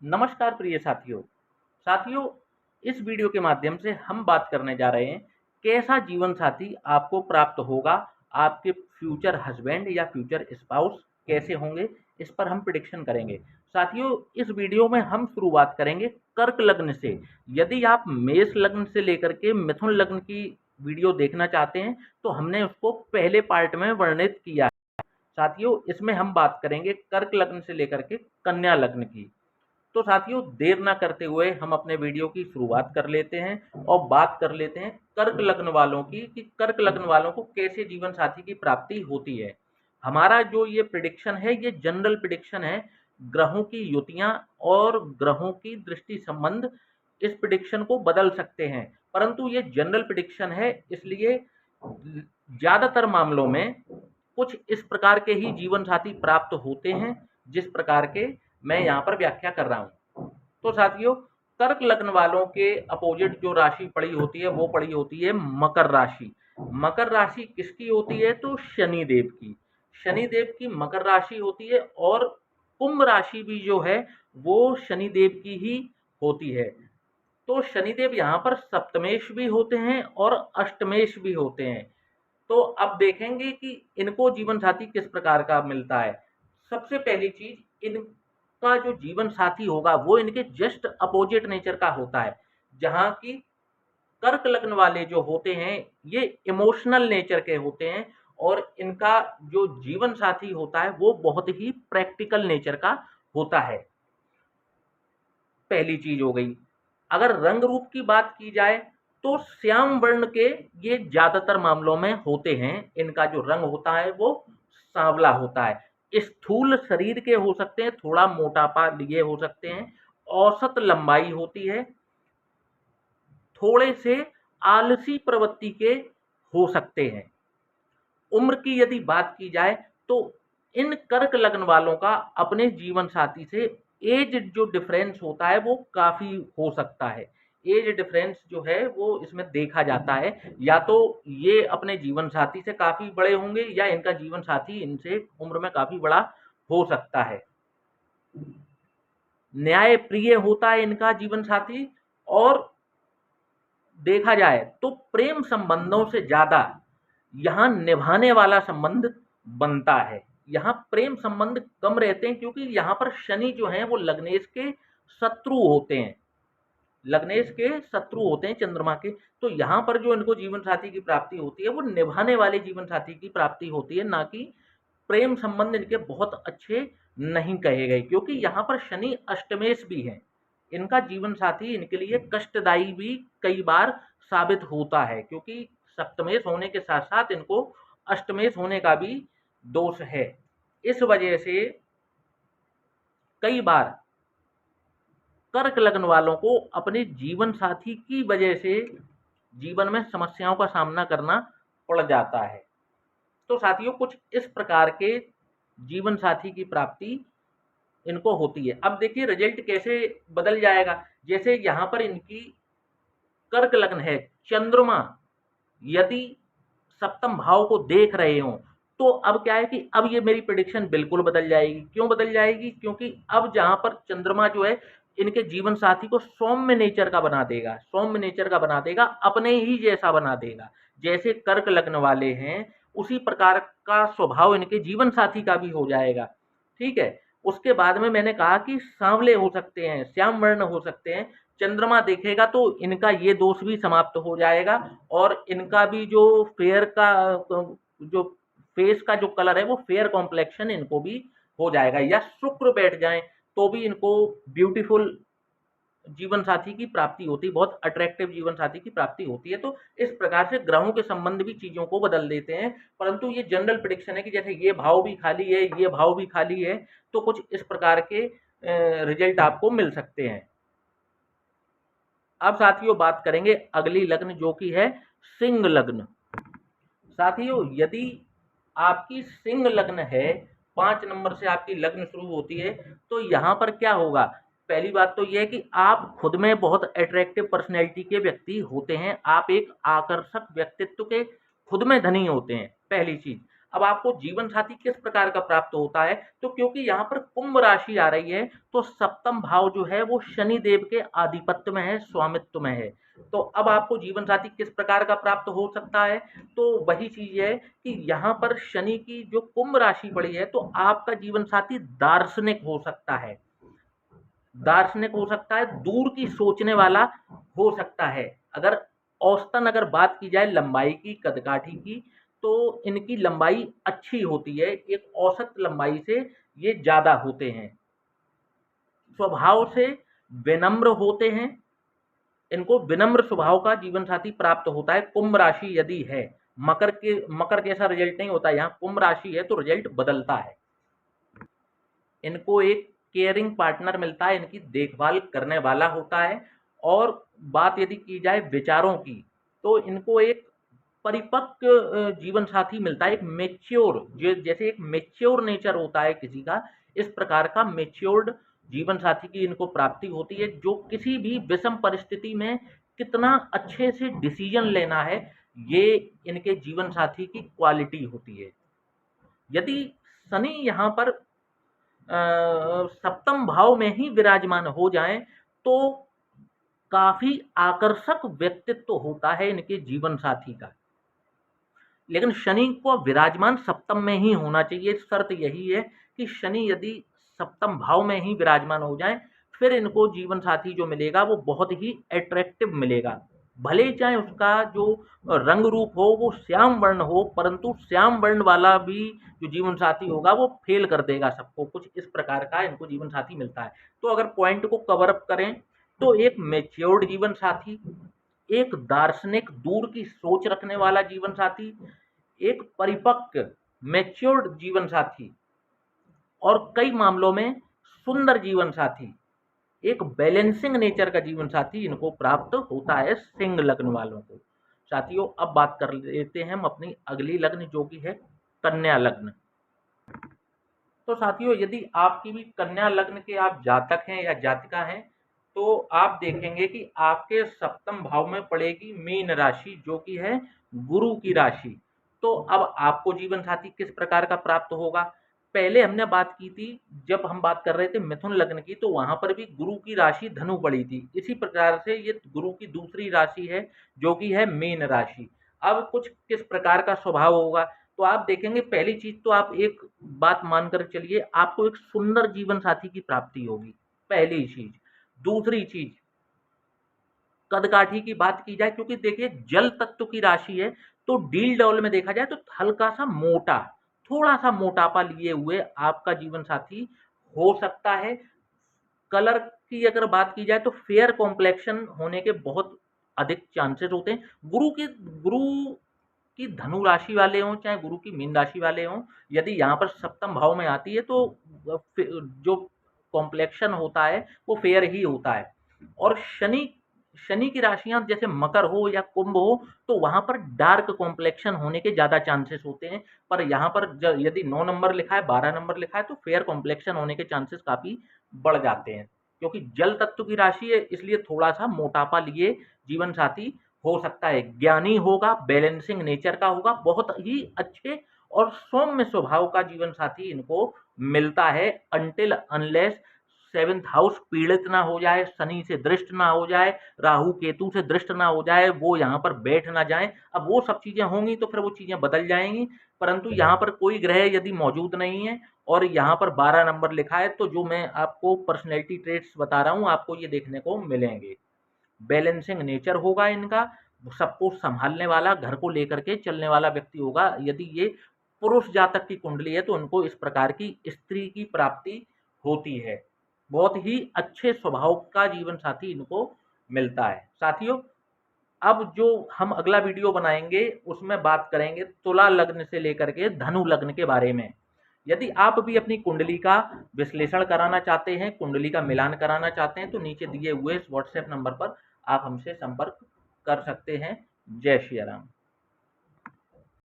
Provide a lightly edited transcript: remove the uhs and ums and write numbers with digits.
नमस्कार प्रिय साथियों। साथियों, इस वीडियो के माध्यम से हम बात करने जा रहे हैं कैसा जीवन साथी आपको प्राप्त होगा। आपके फ्यूचर हस्बैंड या फ्यूचर स्पाउस कैसे होंगे, इस पर हम प्रिडिक्शन करेंगे। साथियों, इस वीडियो में हम शुरुआत करेंगे कर्क लग्न से। यदि आप मेष लग्न से लेकर के मिथुन लग्न की वीडियो देखना चाहते हैं तो हमने उसको पहले पार्ट में वर्णित किया है। साथियों, इसमें हम बात करेंगे कर्क लग्न से लेकर के कन्या लग्न की। तो साथियों, देर ना करते हुए हम अपने वीडियो की शुरुआत कर लेते हैं और बात कर लेते हैं कर्क लग्न वालों की कि कर्क लग्न वालों को कैसे जीवन साथी की प्राप्ति होती है। हमारा जो ये प्रिडिक्शन है, ये जनरल प्रिडिक्शन है। ग्रहों की युतियां और ग्रहों की दृष्टि संबंध इस प्रिडिक्शन को बदल सकते हैं, परंतु ये जनरल प्रिडिक्शन है, इसलिए ज्यादातर मामलों में कुछ इस प्रकार के ही जीवन साथी प्राप्त होते हैं जिस प्रकार के मैं यहाँ पर व्याख्या कर रहा हूँ। तो साथियों, कर्क लग्न वालों के अपोजिट जो राशि पड़ी होती है वो पड़ी होती है मकर राशि। मकर राशि किसकी होती है? तो शनि देव की। शनि देव की मकर राशि होती है और कुंभ राशि भी जो है वो शनि देव की ही होती है। तो शनिदेव यहाँ पर सप्तमेश भी होते हैं और अष्टमेश भी होते हैं। तो अब देखेंगे कि इनको जीवन साथी किस प्रकार का मिलता है। सबसे पहली चीज, इनका जो जीवन साथी होगा वो इनके जस्ट अपोजिट नेचर का होता है। जहां की कर्क लग्न वाले जो होते हैं ये इमोशनल नेचर के होते हैं और इनका जो जीवन साथी होता है वो बहुत ही प्रैक्टिकल नेचर का होता है। पहली चीज हो गई। अगर रंग रूप की बात की जाए तो श्याम वर्ण के ये ज्यादातर मामलों में होते हैं। इनका जो रंग होता है वो सांवला होता है। स्थूल शरीर के हो सकते हैं, थोड़ा मोटापा लिए हो सकते हैं, औसत लंबाई होती है, थोड़े से आलसी प्रवृत्ति के हो सकते हैं। उम्र की यदि बात की जाए तो इन कर्क लग्न वालों का अपने जीवन साथी से एज जो डिफरेंस होता है वो काफी हो सकता है। एज डिफरेंस जो है वो इसमें देखा जाता है, या तो ये अपने जीवन साथी से काफी बड़े होंगे या इनका जीवन साथी इनसे उम्र में काफी बड़ा हो सकता है। न्याय प्रिय होता है इनका जीवन साथी, और देखा जाए तो प्रेम संबंधों से ज्यादा यहाँ निभाने वाला संबंध बनता है। यहाँ प्रेम संबंध कम रहते हैं क्योंकि यहाँ पर शनि जो है वो लग्नेश के शत्रु होते हैं। लग्नेश के शत्रु होते हैं चंद्रमा के। तो यहाँ पर जो इनको जीवन साथी की प्राप्ति होती है वो निभाने वाले जीवन साथी की प्राप्ति होती है, ना कि प्रेम संबंध इनके बहुत अच्छे नहीं कहे गए, क्योंकि यहाँ पर शनि अष्टमेश भी है। इनका जीवन साथी इनके लिए कष्टदायी भी कई बार साबित होता है, क्योंकि सप्तमेश होने के साथ साथ इनको अष्टमेश होने का भी दोष है। इस वजह से कई बार कर्क लग्न वालों को अपने जीवन साथी की वजह से जीवन में समस्याओं का सामना करना पड़ जाता है। तो साथियों, कुछ इस प्रकार के जीवन साथी की प्राप्ति इनको होती है। अब देखिए रिजल्ट कैसे बदल जाएगा। जैसे यहाँ पर इनकी कर्क लग्न है, चंद्रमा यदि सप्तम भाव को देख रहे हो तो अब क्या है कि अब ये मेरी प्रिडिक्शन बिल्कुल बदल जाएगी। क्यों बदल जाएगी? क्योंकि अब जहां पर चंद्रमा जो है इनके जीवन साथी को सौम्य नेचर का बना देगा, सौम्य नेचर का बना देगा, अपने ही जैसा बना देगा। जैसे कर्क लग्न वाले हैं उसी प्रकार का स्वभाव इनके जीवन साथी का भी हो जाएगा। ठीक है। उसके बाद में मैंने कहा कि सांवले हो सकते हैं, श्याम वर्ण हो सकते हैं। चंद्रमा देखेगा तो इनका ये दोष भी समाप्त हो जाएगा और इनका भी जो फेयर का जो फेस का जो कलर है वो फेयर कॉम्प्लेक्शन इनको भी हो जाएगा। या शुक्र बैठ जाए तो भी इनको ब्यूटीफुल जीवन साथी की प्राप्ति होती है, बहुत अट्रैक्टिव जीवन साथी की प्राप्ति होती है। तो इस प्रकार से ग्रहों के संबंध भी चीजों को बदल देते हैं, परंतु ये जनरल प्रिडिक्शन है कि जैसे ये भाव भी खाली है, ये भाव भी खाली है, तो कुछ इस प्रकार के रिजल्ट आपको मिल सकते हैं। अब साथियों बात करेंगे अगली लग्न जो कि है सिंह लग्न। साथियों, यदि आपकी सिंह लग्न है, 5 नंबर से आपकी लग्न शुरू होती है, तो यहाँ पर क्या होगा? पहली बात तो यह है कि आप खुद में बहुत अट्रैक्टिव पर्सनैलिटी के व्यक्ति होते हैं। आप एक आकर्षक व्यक्तित्व के खुद में धनी होते हैं, पहली चीज। अब आपको जीवन साथी किस प्रकार का प्राप्त होता है, तो क्योंकि यहाँ पर कुंभ राशि आ रही है, तो सप्तम भाव जो है वो शनि देव के आधिपत्य में है, स्वामित्व में है। तो अब आपको जीवन साथी किस प्रकार का प्राप्त हो सकता है, तो वही चीज है कि यहाँ पर शनि की जो कुंभ राशि पड़ी है, तो आपका जीवन साथी दार्शनिक हो सकता है, दार्शनिक हो सकता है, दूर की सोचने वाला हो सकता है। अगर औसतन अगर बात की जाए लंबाई की, कदकाठी की, तो इनकी लंबाई अच्छी होती है, एक औसत लंबाई से ये ज्यादा होते हैं। स्वभाव से विनम्र होते हैं, इनको विनम्र स्वभाव का जीवन साथी प्राप्त होता है। कुंभ राशि यदि है, मकर के ऐसा रिजल्ट नहीं होता, यहाँ कुंभ राशि है तो रिजल्ट बदलता है। इनको एक केयरिंग पार्टनर मिलता है, इनकी देखभाल करने वाला होता है। और बात यदि की जाए विचारों की, तो इनको एक परिपक्व जीवन साथी मिलता है, एक मेच्योर, जैसे एक मेच्योर नेचर होता है किसी का, इस प्रकार का मेच्योर्ड जीवन साथी की इनको प्राप्ति होती है, जो किसी भी विषम परिस्थिति में कितना अच्छे से डिसीजन लेना है, ये इनके जीवन साथी की क्वालिटी होती है। यदि शनि यहाँ पर सप्तम भाव में ही विराजमान हो जाएं, तो काफी आकर्षक व्यक्तित्व होता है इनके जीवन साथी का। लेकिन शनि को विराजमान सप्तम में ही होना चाहिए, शर्त यही है कि शनि यदि सप्तम भाव में ही विराजमान हो जाए, फिर इनको जीवन साथी जो मिलेगा वो बहुत ही अट्रैक्टिव मिलेगा। भले ही चाहे उसका जो रंग रूप हो वो श्याम वर्ण हो, परंतु श्याम वर्ण वाला भी जो जीवन साथी होगा वो फेल कर देगा सबको, कुछ इस प्रकार का इनको जीवन साथी मिलता है। तो अगर पॉइंट को कवर अप करें, तो एक मेच्योर्ड जीवन साथी, एक दार्शनिक दूर की सोच रखने वाला जीवन साथी, एक परिपक्व मैच्योर्ड जीवन साथी, और कई मामलों में सुंदर जीवन साथी, एक बैलेंसिंग नेचर का जीवन साथी इनको प्राप्त होता है सिंह लग्न वालों को। साथियों, अब बात कर लेते हैं हम अपनी अगली लग्न, जो कि है कन्या लग्न। तो साथियों, यदि आपकी भी कन्या लग्न के आप जातक हैं या जातिका हैं, तो आप देखेंगे कि आपके सप्तम भाव में पड़ेगी मीन राशि, जो कि है गुरु की राशि। तो अब आपको जीवन साथी किस प्रकार का प्राप्त होगा? पहले हमने बात की थी, जब हम बात कर रहे थे मिथुन लग्न की, तो वहां पर भी गुरु की राशि धनु पड़ी थी। इसी प्रकार से ये गुरु की दूसरी राशि है, जो कि है मीन राशि। अब कुछ किस प्रकार का स्वभाव होगा, तो आप देखेंगे, पहली चीज तो आप एक बात मानकर चलिए, आपको एक सुंदर जीवन साथी की प्राप्ति होगी, पहली चीज। दूसरी चीज, कदकाठी की बात की जाए, क्योंकि देखिए जल तत्व की राशि है, तो डील डॉल में देखा जाए तो हल्का सा मोटा, थोड़ा सा मोटापा लिए हुए आपका जीवन साथी हो सकता है। कलर की अगर बात की जाए तो फेयर कॉम्प्लेक्शन होने के बहुत अधिक चांसेस होते हैं। गुरु की धनु राशि वाले हों चाहे गुरु की मीन राशि वाले हों, यदि यहाँ पर सप्तम भाव में आती है, तो जो कॉम्प्लेक्शन होता है वो फेयर ही होता है। और शनि शनि की राशियां जैसे मकर हो या कुंभ हो, तो वहां पर डार्क कॉम्प्लेक्शन होने के ज्यादा चांसेस होते हैं। पर यहाँ पर यदि 9 नंबर लिखा है, 12 नंबर लिखा है, तो फेयर कॉम्प्लेक्शन होने के चांसेस काफी बढ़ जाते हैं। क्योंकि जल तत्व की राशि है, इसलिए थोड़ा सा मोटापा लिए जीवन साथी हो सकता है। ज्ञानी होगा, बैलेंसिंग नेचर का होगा, बहुत ही अच्छे और सौम्य स्वभाव का जीवन साथी इनको मिलता है, अनटिल अनलेस 7th हाउस पीड़ित ना हो जाए, शनि से दृष्ट ना हो जाए, राहु केतु से दृष्ट ना हो जाए, वो यहाँ पर बैठ ना जाए। अब वो सब चीजें होंगी तो फिर वो चीजें बदल जाएंगी, परंतु यहाँ पर कोई ग्रह यदि मौजूद नहीं है और यहाँ पर 12 नंबर लिखा है, तो जो मैं आपको पर्सनैलिटी ट्रेट्स बता रहा हूँ, आपको ये देखने को मिलेंगे। बैलेंसिंग नेचर होगा इनका, सबको संभालने वाला, घर को लेकर के चलने वाला व्यक्ति होगा। यदि ये पुरुष जातक की कुंडली है, तो उनको इस प्रकार की स्त्री की प्राप्ति होती है। बहुत ही अच्छे स्वभाव का जीवन साथी इनको मिलता है। साथियों, अब जो हम अगला वीडियो बनाएंगे उसमें बात करेंगे तुला लग्न से लेकर के धनु लग्न के बारे में। यदि आप भी अपनी कुंडली का विश्लेषण कराना चाहते हैं, कुंडली का मिलान कराना चाहते हैं, तो नीचे दिए हुए इस व्हाट्सएप नंबर पर आप हमसे संपर्क कर सकते हैं। जय श्री राम।